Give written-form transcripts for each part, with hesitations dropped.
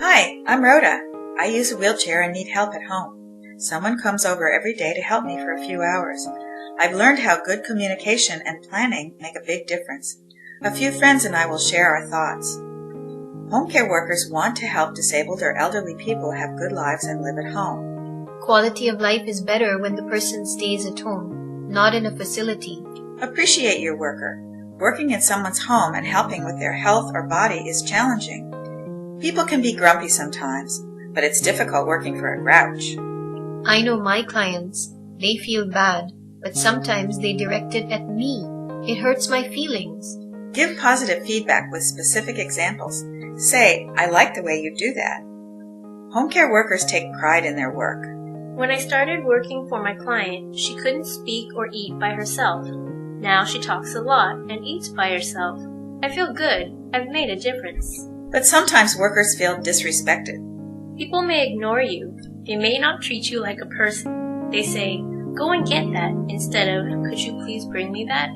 Hi, I'm Rhoda. I use a wheelchair and need help at home. Someone comes over every day to help me for a few hours. I've learned how good communication and planning make a big difference. A few friends and I will share our thoughts. Home care workers want to help disabled or elderly people have good lives and live at home. Quality of life is better when the person stays at home, not in a facility. Appreciate your worker. Working in someone's home and helping with their health or body is challenging. People can be grumpy sometimes, but it's difficult working for a grouch. I know my clients. They feel bad, but sometimes they direct it at me. It hurts my feelings. Give positive feedback with specific examples. Say, I like the way you do that. Home care workers take pride in their work. When I started working for my client, she couldn't speak or eat by herself. Now she talks a lot and eats by herself. I feel good. I've made a difference. But sometimes workers feel disrespected. People may ignore you. They may not treat you like a person. They say, go and get that, instead of, could you please bring me that?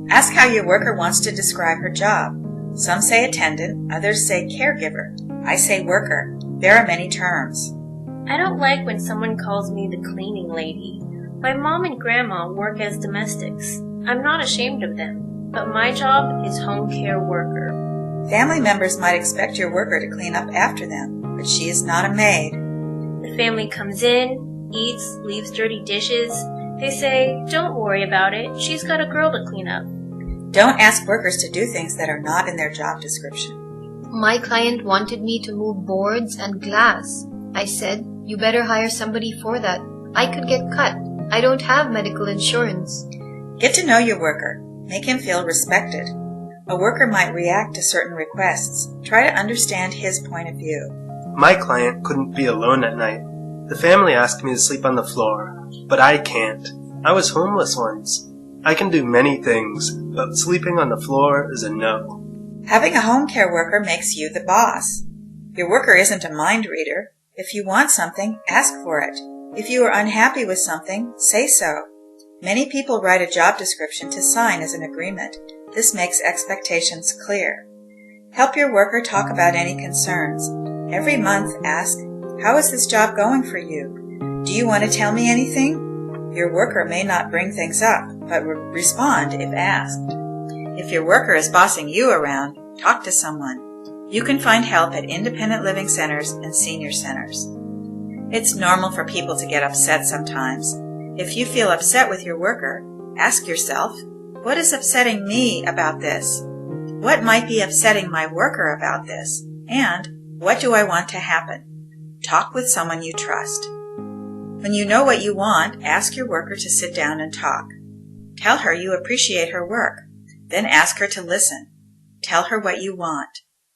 Ask how your worker wants to describe her job. Some say attendant, others say caregiver. I say worker. There are many terms. I don't like when someone calls me the cleaning lady. My mom and grandma work as domestics. I'm not ashamed of them, but my job is home care worker. Family members might expect your worker to clean up after them, but she is not a maid. The family comes in, eats, leaves dirty dishes. They say, don't worry about it. She's got a girl to clean up. Don't ask workers to do things that are not in their job description. My client wanted me to move boards and glass. I said, you better hire somebody for that. I could get cut. I don't have medical insurance. Get to know your worker. Make him feel respected. A worker might react to certain requests. Try to understand his point of view. My client couldn't be alone at night. The family asked me to sleep on the floor, but I can't. I was homeless once. I can do many things, but sleeping on the floor is a no. Having a home care worker makes you the boss. Your worker isn't a mind reader. If you want something, ask for it. If you are unhappy with something, say so. Many people write a job description to sign as an agreement. This makes expectations clear. Help your worker talk about any concerns. Every month, ask, how is this job going for you? Do you want to tell me anything? Your worker may not bring things up, but respond if asked. If your worker is bossing you around, talk to someone. You can find help at independent living centers and senior centers. It's normal for people to get upset sometimes. If you feel upset with your worker, ask yourself, what is upsetting me about this? What might be upsetting my worker about this? And what do I want to happen? Talk with someone you trust. When you know what you want, ask your worker to sit down and talk. Tell her you appreciate her work. Then ask her to listen. Tell her what you want.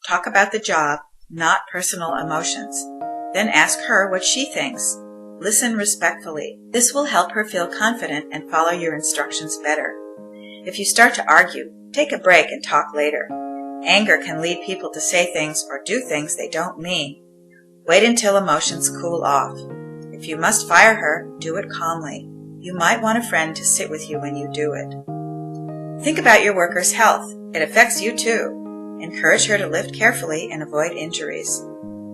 Talk about the job, not personal emotions. Then ask her what she thinks. Listen respectfully. This will help her feel confident and follow your instructions better. If you start to argue, take a break and talk later. Anger can lead people to say things or do things they don't mean. Wait until emotions cool off. If you must fire her, do it calmly. You might want a friend to sit with you when you do it. Think about your worker's health. It affects you too. Encourage her to lift carefully and avoid injuries.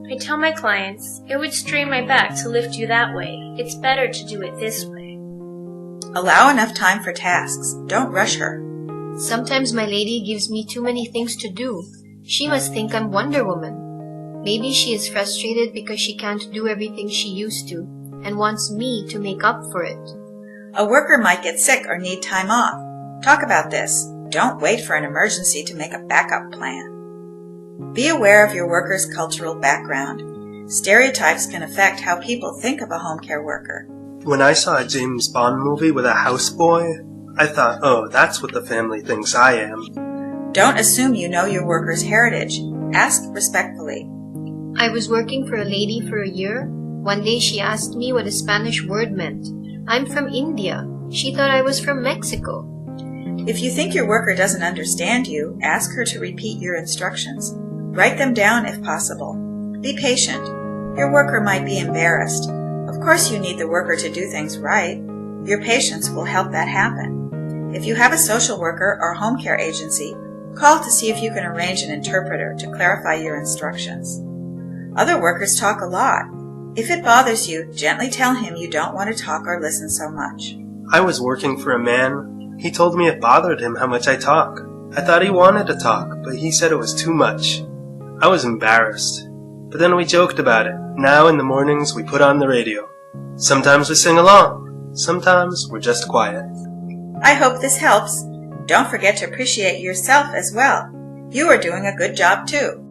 I tell my clients, it would strain my back to lift you that way. It's better to do it this way. Allow enough time for tasks. Don't rush her. Sometimes my lady gives me too many things to do. She must think I'm Wonder Woman. Maybe she is frustrated because she can't do everything she used to and wants me to make up for it. A worker might get sick or need time off. Talk about this. Don't wait for an emergency to make a backup plan. Be aware of your worker's cultural background. Stereotypes can affect how people think of a home care worker. When I saw a James Bond movie with a houseboy, I thought, oh, that's what the family thinks I am. Don't assume you know your worker's heritage. Ask respectfully. I was working for a lady for a year. One day she asked me what a Spanish word meant. I'm from India. She thought I was from Mexico. If you think your worker doesn't understand you, ask her to repeat your instructions. Write them down if possible. Be patient. Your worker might be embarrassed. Of course you need the worker to do things right. Your patience will help that happen. If you have a social worker or home care agency, call to see if you can arrange an interpreter to clarify your instructions. Other workers talk a lot. If it bothers you, gently tell him you don't want to talk or listen so much. I was working for a man. He told me it bothered him how much I talk. I thought he wanted to talk, but he said it was too much. I was embarrassed. But then we joked about it. Now in the mornings we put on the radio. Sometimes we sing along. Sometimes we're just quiet. I hope this helps. Don't forget to appreciate yourself as well. You are doing a good job too.